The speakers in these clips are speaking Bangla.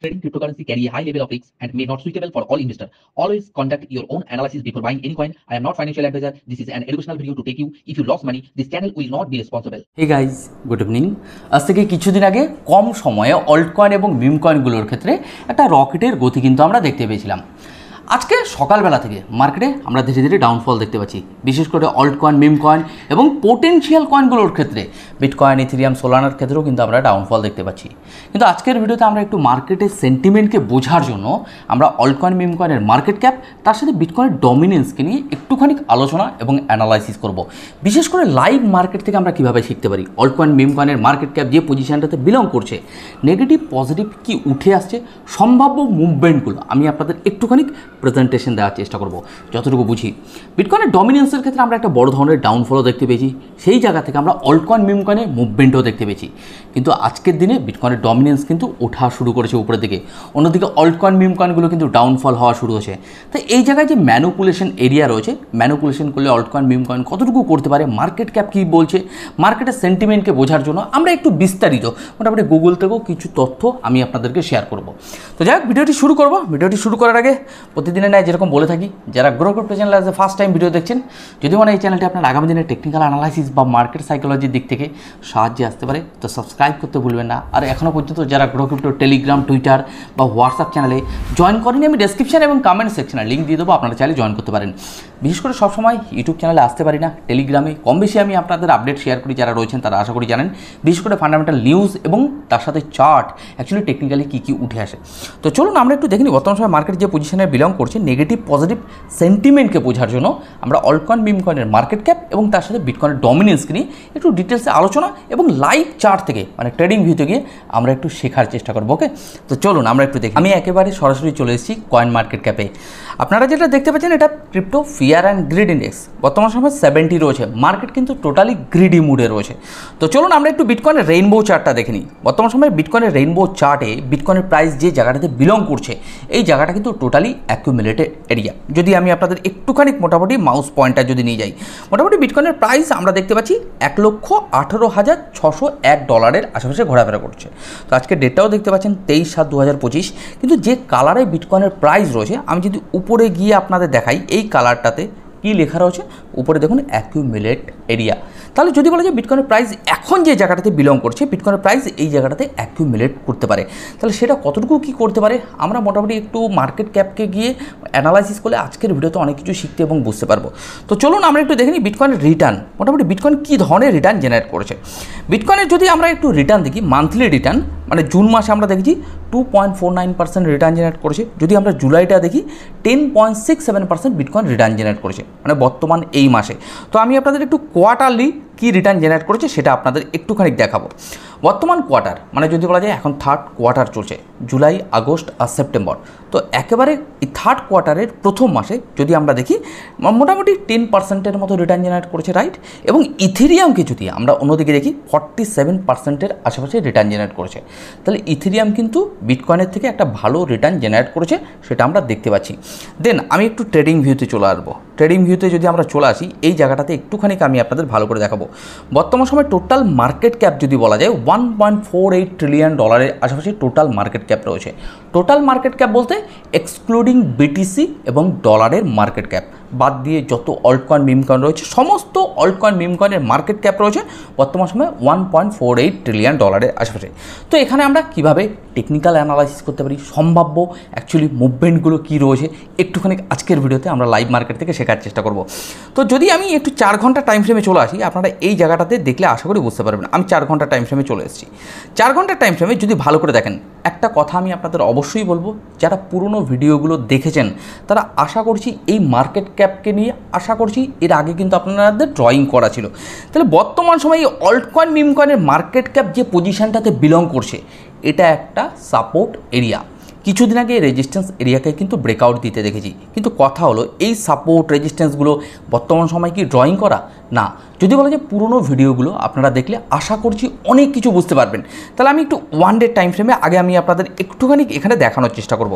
Trading cryptocurrency carry a high level of risk and may not suitable for all investors. Always conduct your own analysis before buying any coin. I am not financial advisor. This is an educational video to take you. If you lost money, this channel will not be responsible. Hey guys, good evening. আজ থেকে কিছুদিন আগে কম সময়ে অল্ট কয়েন এবং মিম কয়েনগুলোর ক্ষেত্রে একটা রকেটের গতি কিন্তু আমরা দেখতে পেয়েছিলাম। আজকে সকালবেলা থেকে মার্কেটে আমরা ধীরে ধীরে ডাউনফল দেখতে পাচ্ছি, বিশেষ করে অল্ট কয়েন, মিম কয়েন এবং পোটেনশিয়াল কয়েনগুলোর ক্ষেত্রে বিটকয়েন, ইথেরিয়াম, সোলানার ক্ষেত্রেও কিন্তু আমরা ডাউনফল দেখতে পাচ্ছি। কিন্তু আজকের ভিডিওতে আমরা একটু মার্কেটের সেন্টিমেন্টকে বোঝার জন্য আমরা অল্ট কয়েন, মিম কয়েনের মার্কেট ক্যাপ, তার সাথে বিটকয়েনের ডমিনেন্সকে নিয়ে একটুখানি আলোচনা এবং অ্যানালাইসিস করব। বিশেষ করে লাইভ মার্কেট থেকে আমরা কীভাবে শিখতে পারি অল্ট কয়েন, মিম কয়েনের মার্কেট ক্যাপ যে পজিশনটাতে বিলং করছে, নেগেটিভ পজিটিভ কি উঠে আসছে, সম্ভাব্য মুভমেন্টগুলো আমি আপনাদের একটুখানি প্রেজেন্টেশন দেওয়ার চেষ্টা করব যতটুকু বুঝি। বিটকয়েনের ডমিনেন্সের ক্ষেত্রে আমরা একটা বড় ধরনের ডাউনফলও দেখতে পেয়েছি, সেই জায়গা থেকে আমরা অল্ট কয়েন, মিম কয়েনের মুভমেন্টও দেখতে পেয়েছি। কিন্তু আজকের দিনে বিটকয়েনের ডমিনেন্স কিন্তু ওঠা শুরু করেছে উপরের দিকে, অন্যদিকে অল্ট কয়েন, মিম কয়েনগুলো কিন্তু ডাউনফল হওয়া শুরু হয়েছে। তাই এই জায়গায় যে ম্যানুপুলেশন এরিয়া রয়েছে, ম্যানুপুলেশন করলে অল্ট কয়েন, মিম কয়েন কতটুকু করতে পারে, মার্কেট ক্যাপ কী বলছে, মার্কেটের সেন্টিমেন্টকে বোঝার জন্য আমরা একটু বিস্তারিত মোটামুটি গুগল থেকেও কিছু তথ্য আমি আপনাদেরকে শেয়ার করব। তো যাই হোক, ভিডিওটি শুরু করব। ভিডিওটি শুরু করার আগে প্রতিদিনের ন্যায় যেরকম বলে থাকি, যারা grow crypto channel as a first time video দেখছেন, যদি মনে এই চ্যানেলটি আপনার আগামী দিনের টেকনিক্যাল অ্যানালাইসিস বা মার্কেট সাইকোলজির দিক থেকে সাহায্যে আসতে পারে, তো সাবস্ক্রাইব করতে ভুলবেন না। আর এখনও পর্যন্ত যারা গ্রো ক্রিপ্টো টেলিগ্রাম, টুইটার বা হোয়াটসঅ্যাপ চ্যানেলে জয়েন করেনি, আমি ডেসক্রিপশন এবং কমেন্ট সেকশনে লিঙ্ক দিয়ে দেবো, আপনারা চাইলে জয়েন করতে পারেন। বিশেষ করে সবসময় ইউটিউব চ্যানেলে আসতে পারি না, টেলিগ্রামে কম বেশি আমি আপনাদের আপডেট শেয়ার করি, যারা রয়েছেন তারা আশা করি জানেন। বিশেষ করে ফান্ডামেন্টাল নিউজ এবং তার সাথে চার্ট, অ্যাকচুয়ালি টেকনিক্যালি কী কী উঠে আসে। তো চলুন আমরা একটু দেখে নিই বর্তমান সময় মার্কেট যে পজিশনে বিলং করছে, নেগেটিভ পজিটিভ সেন্টিমেন্টকে বোঝার জন্য আমরা অল্ট কয়েন, মিম কয়েনের মার্কেট ক্যাপ এবং তার সাথে বিটকয়েনের ডমিনেন্সকে নিয়ে একটু ডিটেলসে আলোচনা এবং লাইভ চার্ট থেকে মানে ট্রেডিং ভিউতে গিয়ে আমরা একটু শেখার চেষ্টা করবো। ওকে, তো চলুন আমরা একটু দেখি। আমি একেবারে সরাসরি চলে এসেছি কয়েন মার্কেট ক্যাপে। আপনারা যেটা দেখতে পাচ্ছেন, এটা crypto fear and greed index বর্তমান সময় 70 রয়েছে। মার্কেট কিন্তু টোটালি গ্রিডি মুডে রয়েছে। তো চলুন আমরা একটু বিটকয়েনের রেইনবো চার্টটা দেখে নিই। বর্তমান সময় বিটকয়েনের রেইনবো চার্টে বিটকয়েনের প্রাইস যে জায়গাটাতে বিলং করছে, এই জায়গাটা কিন্তু টোটালি অ্যাকুমুলেটেড এরিয়া। যদি আমি আপনাদের একটুখানি মোটামুটি মাউস পয়েন্টটা যদি নিয়ে যাই, মোটামুটি বিটকয়েনের প্রাইস আমরা দেখতে পাচ্ছি $1,18,601 আশেপাশে ঘোরাফেরা করছে। তো আজকে ডেটটাও দেখতে পাচ্ছেন 23/7/2025। কিন্তু যে কালারে বিটকয়েনের প্রাইস রয়েছে, আমি যদি উপরে গিয়ে আপনাদের দেখাই, এই কালারটাতে কী লেখা রয়েছে উপরে দেখুন, অ্যাকুমুলেট এরিয়া। তাহলে যদি বলা যায় বিটকয়েনের প্রাইস এখন যে জায়গাটাতে বিলং করছে, বিটকয়েনের প্রাইস এই জায়গাটাতে অ্যাকুমুলেট করতে পারে, তাহলে সেটা কতটুকু কী করতে পারে আমরা মোটামুটি একটু মার্কেট ক্যাপকে গিয়ে অ্যানালাইসিস করলে আজকের ভিডিওতে অনেক কিছু শিখতে এবং বুঝতে পারবো। তো চলুন আমরা একটু দেখে নিই বিটকয়েনের রিটার্ন, মোটামুটি বিটকয়েন কী ধরনের রিটার্ন জেনারেট করেছে। বিটকয়েনের যদি আমরা একটু রিটার্ন দেখি, মান্থলি রিটার্ন মানে জুন মাসে আমরা দেখেছি 2.49% রিটার্ন জেনারেট করেছে। যদি আমরা জুলাইটা দেখি 10.67% বিটকয়েন রিটার্ন জেনারেট করেছে, মানে বর্তমান এই মাসে। তো আমি আপনাদের একটু কোয়ার্টারলি কী রিটার্ন জেনারেট করেছে সেটা আপনাদের একটুখানি দেখাবো। বর্তমান কোয়ার্টার মানে যদি বলা যায় এখন থার্ড কোয়ার্টার চলছে, জুলাই, আগস্ট আর সেপ্টেম্বর। তো একেবারে এই থার্ড কোয়ার্টারের প্রথম মাসে যদি আমরা দেখি, মোটামুটি 10%-এর মতো রিটার্ন জেনারেট করেছে, রাইট। এবং ইথেরিয়ামকে যদি আমরা অন্যদিকে দেখি 47%-এর আশেপাশে রিটার্ন জেনারেট করেছে। তাহলে ইথেরিয়াম কিন্তু বিটকয়েনের থেকে একটা ভালো রিটার্ন জেনারেট করেছে, সেটা আমরা দেখতে পাচ্ছি। দেন আমি একটু ট্রেডিং ভিউতে চলে আসবো। ট্রেডিং ভিউতে যদি আমরা চলে আসি, এই জায়গাটাতে একটুখানি আমি আপনাদের ভালো করে দেখাবো। বর্তমান সময় টোটাল মার্কেট ক্যাপ যদি বলা যায় $1.48 ট্রিলিয়ন আশেপাশে টোটাল মার্কেট ক্যাপ রয়েছে। টোটাল মার্কেট ক্যাপ বলতে এক্সক্লুডিং বিটিসি এবং ডলারের মার্কেট ক্যাপ বাদ দিয়ে যত অল্ট কয়েন, মিম কয়েন রয়েছে, সমস্ত অল্ট কয়েন, মিম কয়েনের মার্কেট ক্যাপ রয়েছে বর্তমান সময় $1.48 ট্রিলিয়ন আশেপাশে। তো এখানে আমরা কিভাবে টেকনিক্যাল অ্যানালাইসিস করতে পারি, সম্ভাব্য অ্যাকচুয়ালি মুভমেন্টগুলো কী রয়েছে, একটুখানি আজকের ভিডিওতে আমরা লাইভ মার্কেট থেকে শেখার চেষ্টা করব। তো যদি আমি একটু 4 ঘন্টা টাইম ফ্রেমে চলে আসি, আপনারা এই জায়গাটাতে দেখলে আশা করি বুঝতে পারবেন। আমি 4 ঘন্টা টাইম ফ্রেমে চলে এসেছি। 4 ঘন্টার টাইম ফ্রেমে যদি ভালো করে দেখেন, একটা কথা আমি আপনাদের অবশ্যই বলবো, যারা পুরনো ভিডিওগুলো দেখেছেন তারা আশা করছি এই মার্কেট ক্যাপকে নিয়ে আশা করছি এর আগে কিন্তু আপনাদের ড্রয়িং করা ছিল। তাহলে বর্তমান সময়ে এই অল্ট কয়েন, মিম কয়েনের মার্কেট ক্যাপ যে পজিশনটাতে বিলং করছে, এটা একটা সাপোর্ট এরিয়া। কিছুদিন আগে রেজিস্ট্যান্স এরিয়াকে কিন্তু ব্রেকআউট দিতে দেখেছি, কিন্তু কথা হলো এই সাপোর্ট রেজিস্ট্যান্সগুলো বর্তমান সময় কি ড্রয়িং করা না। যদি বলা যায় পুরনো ভিডিওগুলো আপনারা দেখলে আশা করছি অনেক কিছু বুঝতে পারবেন। তাহলে আমি একটু ওয়ান ডে টাইম ফ্রেমে আগে আমি আপনাদের একটুখানি এখানে দেখানোর চেষ্টা করব।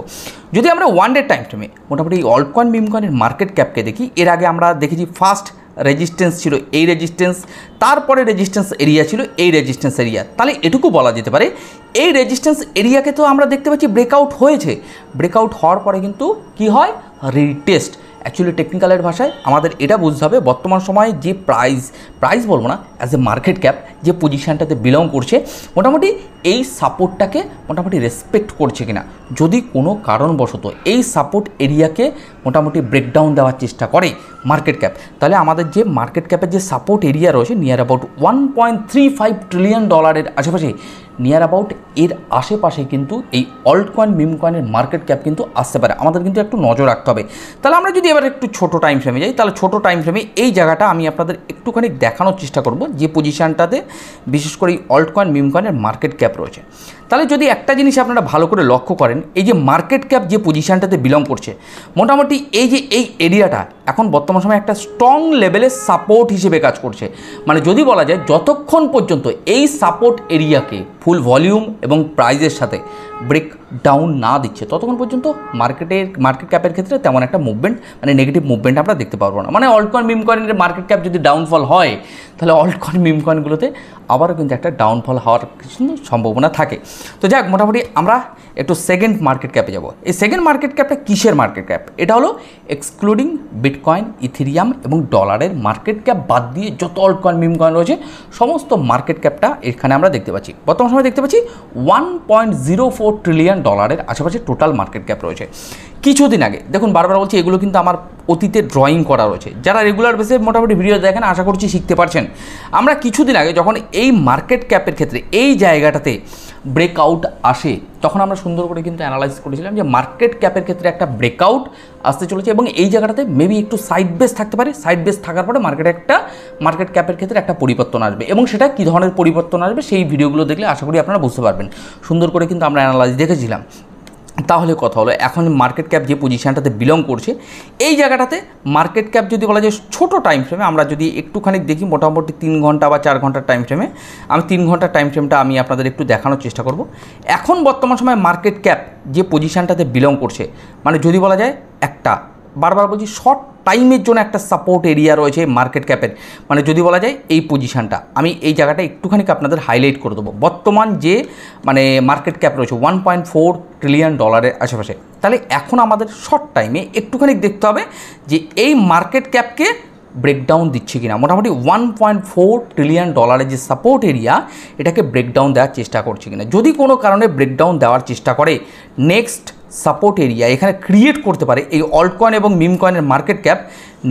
যদি আমরা ওয়ান ডে টাইম ফ্রেমে মোটামুটি এই অল্ট কয়েন, মিম কয়েনের মার্কেট ক্যাপকে দেখি, এর আগে আমরা দেখেছি ফার্স্ট রেজিস্ট্যান্স ছিল এই রেজিস্ট্যান্স, তারপরে রেজিস্ট্যান্স এরিয়া ছিল এই রেজিস্ট্যান্স এরিয়া। তাহলে এটুকু বলা যেতে পারে এই রেজিস্ট্যান্স এরিয়াকে তো আমরা দেখতে পাচ্ছি ব্রেকআউট হয়েছে, ব্রেকআউট হওয়ার পরে কিন্তু কি হয়, রিটেস্ট। অ্যাকচুয়ালি টেকনিক্যালের ভাষায় আমাদের এটা বুঝতে হবে বর্তমান সময়ে যে প্রাইস বলবো না, অ্যাজ এ মার্কেট ক্যাপ যে পজিশানটাতে বিলং করছে মোটামুটি এই সাপোর্টটাকে মোটামুটি রেসপেক্ট করছে কিনা। যদি কোনো কারণবশত এই সাপোর্ট এরিয়াকে মোটামুটি ব্রেকডাউন দেওয়ার চেষ্টা করে মার্কেট ক্যাপ, তাহলে আমাদের যে মার্কেট ক্যাপের যে সাপোর্ট এরিয়া রয়েছে নিয়ার অ্যাবাউট $1.35 ট্রিলিয়ন আশেপাশে, নিয়ার অ্যাবাউট এর আশেপাশে কিন্তু এই অল্ট কয়েন মিম কয়েনের মার্কেট ক্যাপ কিন্তু আসতে পারে। আমাদের কিন্তু একটু নজর রাখতে হবে। তাহলে আমরা যদি এবার একটু ছোটো টাইম ফ্রেমে যাই, তাহলে ছোটো টাইম ফ্রেমে এই জায়গাটা আমি আপনাদের একটুখানি দেখানোর চেষ্টা করব যে পজিশানটাতে বিশেষ করে এই অল্ট কয়েন মিম কয়েনের মার্কেট ক্যাপ রয়েছে। তাহলে যদি একটা জিনিস আপনারা ভালো করে লক্ষ্য করেন, এই যে মার্কেট ক্যাপ যে পজিশানটাতে বিলং করছে মোটামুটি এই যে এই এরিয়াটা এখন বর্তমান সময়ে একটা স্ট্রং লেভেলের সাপোর্ট হিসেবে কাজ করছে। মানে যদি বলা যায় যতক্ষণ পর্যন্ত এই সাপোর্ট এরিয়াকে ফুল ভলিউম এবং প্রাইজের সাথে ব্রেক ডাউন না দিচ্ছে ততক্ষণ পর্যন্ত মার্কেট ক্যাপের ক্ষেত্রে তেমন একটা মুভমেন্ট মানে নেগেটিভ মুভমেন্ট আমরা দেখতে পারবো না। মানে অল্ট কয়েন মিম কয়েনের মার্কেট ক্যাপ যদি ডাউনফল হয় তাহলে অল্ট কয়েন মিম কয়েনগুলোতে আবারও কিন্তু একটা ডাউনফল হওয়ার কিছু সম্ভাবনা থাকে। তো যাক, মোটামুটি আমরা একটু সেকেন্ড মার্কেট ক্যাপে যাব। এই সেকেন্ড মার্কেট ক্যাপটা কিসের মার্কেট ক্যাপ? এটা হলো এক্সক্লুডিং বিটকয়েন, ইথেরিয়াম এবং ডলারের মার্কেট ক্যাপ বাদ দিয়ে যত অল্ট কয়েন মিম কয়েন রয়েছে সমস্ত মার্কেট ক্যাপটা এখানে আমরা দেখতে পাচ্ছি। বর্তমান সময় দেখতে পাচ্ছি $1.04 ট্রিলিয়ন আশেপাশে টোটাল মার্কেট ক্যাপ রয়েছে। কিছুদিন আগে দেখুন, বারবার বলছি এগুলো কিন্তু আমার অতীতে ড্রয়িং করা রয়েছে। যারা রেগুলার বেসে মোটামুটি ভিডিও দেখেন আশা করছি শিখতে পারছেন। আমরা কিছুদিন আগে যখন এই মার্কেট ক্যাপের ক্ষেত্রে এই জায়গাটাতে ব্রেকআউট আসে তখন আমরা সুন্দর করে কিন্তু অ্যানালাইসিস করেছিলাম যে মার্কেট ক্যাপের ক্ষেত্রে একটা ব্রেকআউট আসতে চলেছে এবং এই জায়গাটাতে মেবি একটু সাইড বেস থাকতে পারে। সাইড বেস থাকার পরে মার্কেট ক্যাপের ক্ষেত্রে একটা পরিবর্তন আসবে এবং সেটা কী ধরনের পরিবর্তন আসবে সেই ভিডিওগুলো দেখলে আশা করি আপনারা বুঝতে পারবেন। সুন্দর করে কিন্তু আমরা অ্যানালাইসিস দেখেছিলাম। তাহলে কথা হলো এখন মার্কেট ক্যাপ যে পজিশানটাতে বিলং করছে এই জায়গাটাতে মার্কেট ক্যাপ যদি বলা যায় ছোটো টাইম ফ্রেমে আমরা যদি একটুখানি দেখি মোটামুটি 3 ঘন্টা বা 4 ঘন্টার টাইম ফ্রেমে, আমি 3 ঘন্টার টাইম ফ্রেমটা আমি আপনাদের একটু দেখানোর চেষ্টা করব। এখন বর্তমান সময় মার্কেট ক্যাপ যে পজিশানটাতে বিলং করছে মানে যদি বলা যায় একটা বারবার বলছি শর্ট টাইমের জন্য একটা সাপোর্ট এরিয়া রয়েছে মার্কেট ক্যাপের, মানে যদি বলা যায় এই পজিশানটা আমি এই জায়গাটা একটুখানি আপনাদের হাইলাইট করে দেবো। বর্তমান যে মানে মার্কেট ক্যাপ রয়েছে $1.4 ট্রিলিয়ন আশেপাশে, তাহলে এখন আমাদের শর্ট টাইমে একটুখানি দেখতে হবে যে এই মার্কেট ক্যাপকে ব্রেকডাউন দিচ্ছে কিনা। মোটামুটি $1.4 ট্রিলিয়ন যে সাপোর্ট এরিয়া এটাকে ব্রেকডাউন দেওয়ার চেষ্টা করছে কিনা। যদি কোনো কারণে ব্রেকডাউন দেওয়ার চেষ্টা করে নেক্সট সাপোর্ট এরিয়া এখানে ক্রিয়েট করতে পারে এই অল্ট কয়েন এবং মিম কয়েনের মার্কেট ক্যাপ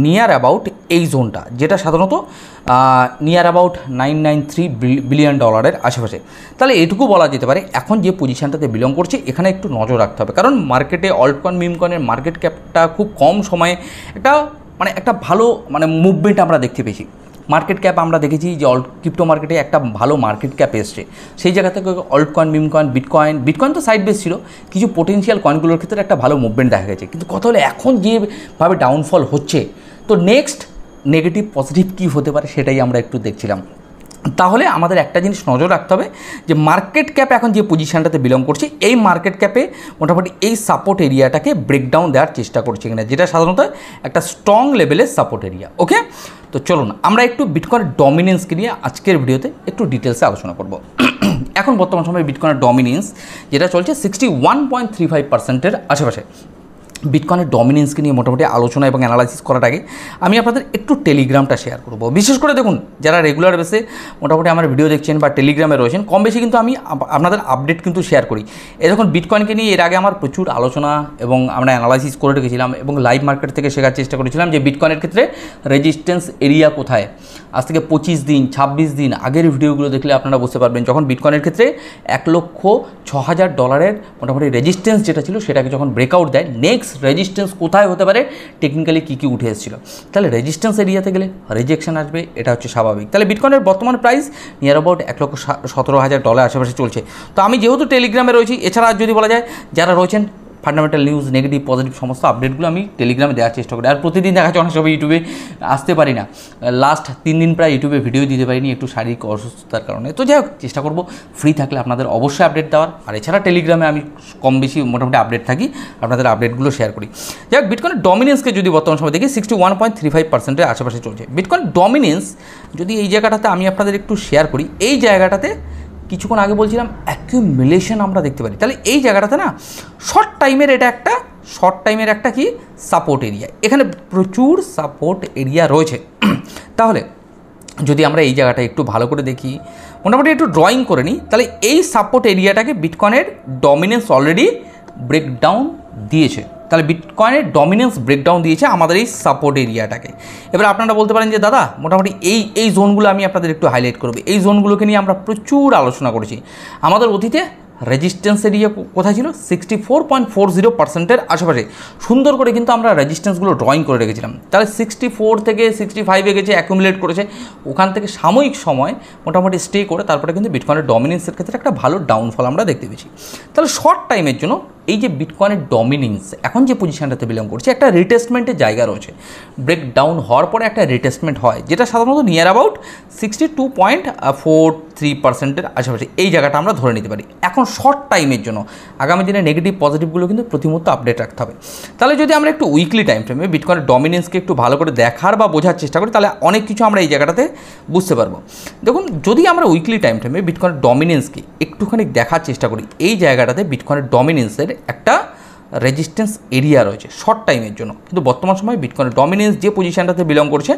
নিয়ার অ্যাবাউট এই জোনটা, যেটা সাধারণত নিয়ার অ্যাবাউট $993 বিলিয়ন আশেপাশে। তাহলে এটুকু বলা যেতে পারে এখন যে পজিশানটাতে বিলং করছে এখানে একটু নজর রাখতে হবে, কারণ মার্কেটে অল্ট কয়েন মিম কয়েনের মার্কেট ক্যাপটা খুব কম সময়ে একটা ভালো মুভমেন্ট আমরা দেখতে পেয়েছি। মার্কেট ক্যাপ আমরা দেখেছি যে ক্রিপ্টো মার্কেটে একটা ভালো মার্কেট ক্যাপ এসছে, সেই জায়গা থেকে alt coin meme coin bitcoin তো সাইড বেস ছিল, কিছু পোটেন্সিয়াল কয়েনগুলোর ক্ষেত্রে একটা ভালো মুভমেন্ট দেখা গেছে। কিন্তু কথা হলো এখন যেভাবে ডাউনফল হচ্ছে তো নেক্সট নেগেটিভ পজিটিভ কী হতে পারে সেটাই আমরা একটু দেখছিলাম। তাহলে আমাদের একটা জিনিস নজর রাখতে হবে যে মার্কেট ক্যাপ এখন যে পজিশানটাতে বিলং করছে এই মার্কেট ক্যাপে মোটামুটি এই সাপোর্ট এরিয়াটাকে ব্রেকডাউন দেওয়ার চেষ্টা করছে কিনা, যেটা সাধারণত একটা স্ট্রং লেভেলের সাপোর্ট এরিয়া। ওকে, তো চলুন আমরা একটু বিটকয়েনের ডমিনেন্সকে নিয়ে আজকের ভিডিওতে একটু ডিটেলসে আলোচনা করব। এখন বর্তমান সময়ে বিটকয়েনের ডমিনেন্স যেটা চলছে 61.35% আশেপাশে। বিটকয়েনের ডমিনেন্সকে নিয়ে মোটামুটি আলোচনা এবং অ্যানালাইসিস করার আগে আমি আপনাদের একটু টেলিগ্রামটা শেয়ার করব। বিশেষ করে দেখুন যারা রেগুলার বেসে মোটামুটি আমার ভিডিও দেখছেন বা টেলিগ্রামে রয়েছেন কম বেশি কিন্তু আমি আপনাদের আপডেট কিন্তু শেয়ার করি। দেখুন বিটকয়েনকে নিয়ে এর আগে আমার প্রচুর আলোচনা এবং আমরা অ্যানালাইসিস করে রেখেছিলাম এবং লাইভ মার্কেট থেকে শেখার চেষ্টা করেছিলাম যে বিটকয়েনের ক্ষেত্রে রেজিস্ট্যান্স এরিয়া কোথায়। আজ থেকে 25 দিন 26 দিন আগের ভিডিওগুলো দেখলে আপনারা বুঝতে পারবেন যখন বিটকয়েনের ক্ষেত্রে $1,06,000 মোটামুটি রেজিস্ট্যান্স যেটা ছিল সেটাকে যখন ব্রেকআউট দেয় নেক্সট রেজিস্ট্যান্স কোথায় হতে পারে, টেকনিক্যালি কী উঠে এসেছিল। তাহলে রেজিস্ট্যান্স এরিয়াতে গেলে রিজেকশন আসবে, এটা হচ্ছে স্বাভাবিক। তাহলে বিটকয়েনের বর্তমান প্রাইস নিয়ার অ্যাবাউট $1,17,000 আশেপাশে চলছে। তো আমি যেহেতু টেলিগ্রামে রয়েছি, এছাড়া যদি বলা যায় যারা রয়েছেন ফান্ডামেন্টাল নিউজ, নেগেটিভ পজিটিভ সমস্ত আপডেটগুলো আমি টেলিগ্রামে দেওয়ার চেষ্টা করি। আর প্রতিদিন দেখা যাচ্ছে অনেক সময় ইউটিউবে আসতে পারি না, লাস্ট 3 দিন প্রায় ইউটিউবে ভিডিও দিতে পারিনি একটু শারীরিক অসুস্থতার কারণে। তো যাই হোক, চেষ্টা করব ফ্রি থাকলে আপনাদের অবশ্যই আপডেট দেওয়ার। আর এছাড়া টেলিগ্রামে আমি কম বেশি মোটামুটি আপডেট থাকি, আপনাদের আপডেটগুলো শেয়ার করি। যাই হোক, বিটকয়েনের ডমিনেন্সকে যদি বর্তমান সময় দেখি 61.35%-এর আশেপাশে চলছে। বিটকয়েন ডমিনেন্স যদি এই জায়গাটাতে আমি আপনাদের একটু শেয়ার করি, এই জায়গাটাতে কিছুক্ষণ আগে বলছিলাম অ্যাকিউমুলেশন আমরা দেখতে পারি। তাহলে এই জায়গাটাতে না শর্ট টাইমের একটা কি সাপোর্ট এরিয়া, এখানে প্রচুর সাপোর্ট এরিয়া রয়েছে। তাহলে যদি আমরা এই জায়গাটা একটু ভালো করে দেখি, মোটামুটি একটু ড্রয়িং করে নিই, তাহলে এই সাপোর্ট এরিয়াটাকে বিটকয়েনের ডমিনেন্স অলরেডি ব্রেকডাউন দিয়েছে। তাহলে বিটকয়েনের ডমিনেন্স ব্রেকডাউন দিয়েছে আমাদের এই সাপোর্ট এরিয়াটাকে। এবার আপনারা বলতে পারেন যে দাদা মোটামুটি এই জোনগুলো আমি আপনাদের একটু হাইলাইট করব। এই জোনগুলোকে নিয়ে আমরা প্রচুর আলোচনা করেছি। আমাদের অতীতে রেজিস্ট্যান্স এরিয়া কোথায় ছিল? 64.40%-এর আশেপাশে সুন্দর করে কিন্তু আমরা রেজিস্ট্যান্সগুলো ড্রয়িং করে রেখেছিলাম। তাহলে 64 থেকে 65-এ গেছে, অ্যাকুমুলেট করেছে, ওখান থেকে সাময়িক সময় মোটামুটি স্টে করে তারপরে কিন্তু বিটকয়েনের ডমিনেন্সের ক্ষেত্রে একটা ভালো ডাউনফল আমরা দেখতে পেয়েছি। তাহলে শর্ট টাইমের জন্য এই যে বিটকয়েনের ডমিনেন্স এখন যে পজিশনটাতে বিলং করছে, একটা রিটেস্টমেন্টের জায়গা রয়েছে। ব্রেকডাউন হওয়ার পরে একটা রিটেস্টমেন্ট হয়, যেটা সাধারণত নিয়ার অ্যাবাউট 62.43%-এর আশেপাশে এই জায়গাটা আমরা ধরে নিতে পারি। এখন শর্ট টাইমের জন্য আগামী দিনে নেগেটিভ পজিটিভগুলো কিন্তু প্রতিমুহূর্তে আপডেট রাখতে হবে। তাহলে যদি আমরা একটু উইকলি টাইম ফ্রেমে বিটকয়েনের ডমিনেন্সকে একটু ভালো করে দেখার বা বোঝার চেষ্টা করি, তাহলে অনেক কিছু আমরা এই জায়গাটাতে বুঝতে পারবো। দেখুন, যদি আমরা উইকলি টাইম ফ্রেমে বিটকয়েনের ডমিনেন্সকে একটুখানি দেখার চেষ্টা করি, এই জায়গাটাতে বিটকয়েনের ডমিনেন্সের একটা রেজিস্ট্যান্স এরিয়া রয়েছে শর্ট টাইমের জন্য। কিন্তু বর্তমান সময়ে বিটকয়েনের ডমিনেন্স যে পজিশনটাতে বিলং করছে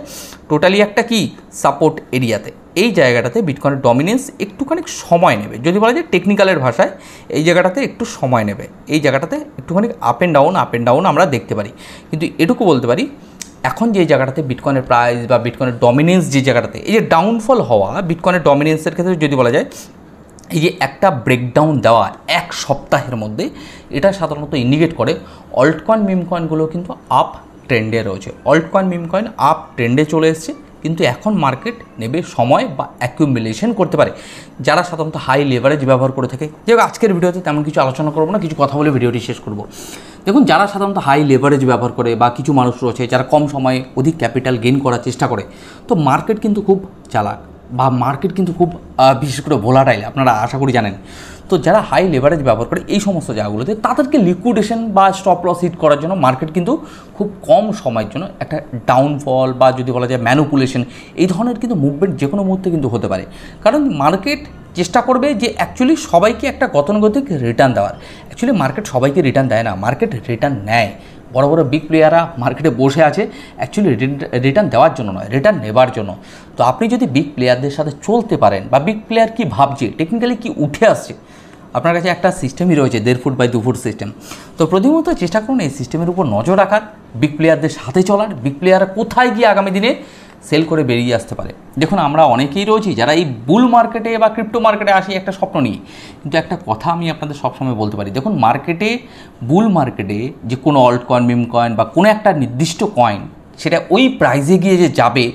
টোটালি একটা কি সাপোর্ট এরিয়াতে। এই জায়গাটাতে বিটকয়েনের ডমিনেন্স একটুখানি সময় নেবে, যদি বলা যায় টেকনিক্যালের ভাষায় এই জায়গাটাতে একটু সময় নেবে। এই জায়গাটাতে একটুখানি আপ অ্যান্ড ডাউন আমরা দেখতে পারি। কিন্তু এটুকু বলতে পারি, এখন যে জায়গাটাতে বিটকয়েনের প্রাইস বা বিটকয়েনের ডমিনেন্স যে জায়গাটাতে এই যে ডাউনফল হওয়া বিটকয়েনের ডমিনেন্সের ক্ষেত্রে যদি বলা যায় এই যে একটা ব্রেকডাউন দেওয়া এক সপ্তাহের মধ্যে, এটা সাধারণত ইন্ডিকেট করে অল্ট কয়েন মিম কয়েনগুলো কিন্তু আপ ট্রেন্ডে রয়েছে। Alt coin meme coin up ট্রেন্ডে চলে এসছে, কিন্তু এখন মার্কেট নেবে সময় বা অ্যাকিউমুলেশন করতে পারে যারা সাধারণত হাই লেভারেজ ব্যবহার করে থাকে। যেমন আজকের ভিডিওতে তেমন কিছু আলোচনা করবো না, কিছু কথা বলে ভিডিওটি শেষ করব। দেখুন, যারা সাধারণত হাই লেভারেজ ব্যবহার করে বা কিছু মানুষ রয়েছে যারা কম সময়ে অধিক ক্যাপিটাল গেইন করার চেষ্টা করে, তো মার্কেট কিন্তু খুব চালাক বা মার্কেট কিন্তু খুব বিশেষ করে ভোলাটাইল, আপনারা আশা করি জানেন। তো যারা হাই লেভারেজ ব্যবহার করে এই সমস্ত জায়গাগুলোতে, তাদেরকে লিকুইডেশন বা স্টপ লস হিট করার জন্য মার্কেট কিন্তু খুব কম সময়ের জন্য একটা ডাউনফল বা যদি বলা যায় ম্যানুপুলেশন, এই ধরনের কিন্তু মুভমেন্ট যে কোনো মুহূর্তে কিন্তু হতে পারে। কারণ মার্কেট চেষ্টা করবে যে অ্যাকচুয়ালি সবাইকে একটা গতানুগতিক রিটার্ন দেওয়ার। অ্যাকচুয়ালি মার্কেট সবাইকে রিটার্ন দেয় না, মার্কেট রিটার্ন নেয়। বড় বড় বিগ প্লেয়াররা মার্কেটে বসে আছে অ্যাকচুয়ালি রিটার্ন দেওয়ার জন্য নয়, রিটার্ন নেবার জন্য। তো আপনি যদি বিগ প্লেয়ারদের সাথে চলতে পারেন বা বিগ প্লেয়ার কী ভাবছে, টেকনিক্যালি কী উঠে আসছে, আপনার কাছে একটা সিস্টেমই রয়েছে 1.5 ফুট বাই 2 ফুট সিস্টেম। তো প্রতিমুহূর্তে চেষ্টা করুন এই সিস্টেমের উপর নজর রাখার, বিগ প্লেয়ারদের সাথে চলার, বিগ প্লেয়াররা কোথায় গিয়ে আগামী দিনে সেল করে বেরিয়ে আসতে পারে। দেখুন, আমরা অনেকেই রয়েছি যারা এই বুল মার্কেটে বা ক্রিপ্টো মার্কেটে আসি একটা স্বপ্ন নিয়ে, কিন্তু একটা কথা আমি আপনাদের সবসময় বলতে পারি, দেখুন মার্কেটে, বুল মার্কেটে যে কোনো অল্ট কয়েন, মিম কয়েন বা কোনো একটা নির্দিষ্ট কয়েন সেটা ওই প্রাইজে গিয়ে যে যাবে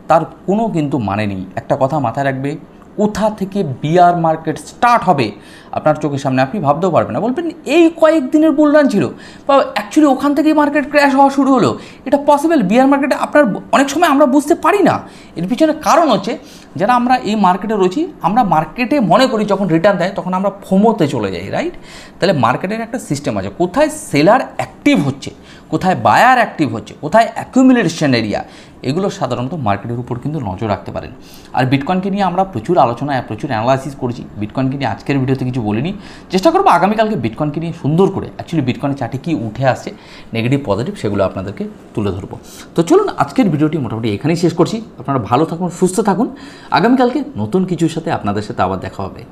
তার কোনো কিন্তু মানে নেই। একটা কথা মাথায় রাখবে, কোথা থেকে বিয়ার মার্কেট স্টার্ট হবে আপনার চোখের সামনে আপনি ভাবতেও পারবেন না। বলবেন এই কয়েকদিনের বুলরান ছিল বা অ্যাকচুয়ালি ওখান থেকেই মার্কেট ক্র্যাশ হওয়া শুরু হলো, এটা পসিবল? বিয়ার মার্কেটে আপনার অনেক সময় আমরা বুঝতে পারি না। এর পিছনে কারণ হচ্ছে, যারা আমরা এই মার্কেটে রয়েছি, আমরা মার্কেটে মনে করি যখন রিটার্ন দেয় তখন আমরা ফোমোতে চলে যাই, রাইট? তাহলে মার্কেটের একটা সিস্টেম আছে, কোথায় সেলার অ্যাক্টিভ হচ্ছে, কোথায় বায়ার অ্যাক্টিভ হচ্ছে, কোথায় অ্যাকিউমুলেশন এরিয়া, এগুলো সাধারণত মার্কেটের উপর কিন্তু নজর রাখতে পারেন। আর বিটকয়েনকে নিয়ে আমরা প্রচুর আলোচনা, প্রচুর অ্যানালাইসিস করেছি। বিটকয়েনকে নিয়ে আজকের ভিডিওতে কিছু বলিনি, চেষ্টা করবো আগামীকালকে বিটকয়েনকে নিয়ে সুন্দর করে অ্যাকচুয়ালি বিটকয়েনের চার্টে কী উঠে আসছে, নেগেটিভ পজিটিভ, সেগুলো আপনাদেরকে তুলে ধরবো। তো চলুন আজকের ভিডিওটি মোটামুটি এখানেই শেষ করছি। আপনারা ভালো থাকুন, সুস্থ থাকুন। আগামীকালকে নতুন কিছুর সাথে আপনাদের সাথে আবার দেখা হবে।